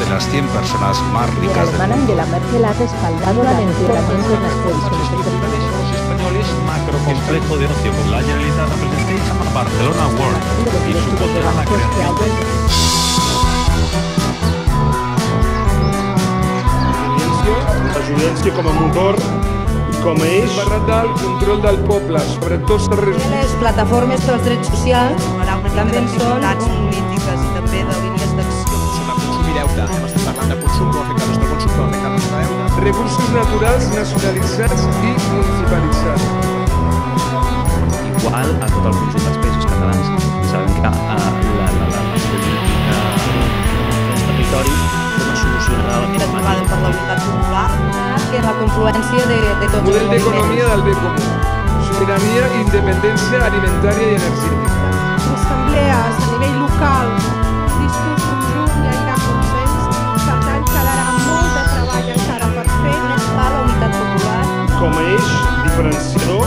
de las 100 personas más ricas del mundo. Angela Merkel ha respaldado la mejoramiento de las pensiones. Españoles macrocomplejo de ocio con la Generalitat representeix a Barcelona World i suposarà la creació la violència com a motor i com a eix per retar el control del poble, sobretot les plataformes pels drets socials també en són polítiques i també de línies d'acció. Sobre consum i deute, hem estat parlant de consum, però afecta el nostre consum, però afecta el nostre deute. recursos naturals nacionalitzats i municipalitzats. Igual a tot el conjunt dels països catalans. Sabem que els territoris no solucionaran Era trobada per la unitat popular. que és la confluència de tots els Model d'economia moviments. del bé comú, sobirania i independència alimentària i energètica. Assemblees a nivell local, discurs conjunt i hi ha consens, per tant quedarà molt de treball encara per fer. On es fa la unitat popular? Com a eix diferenciador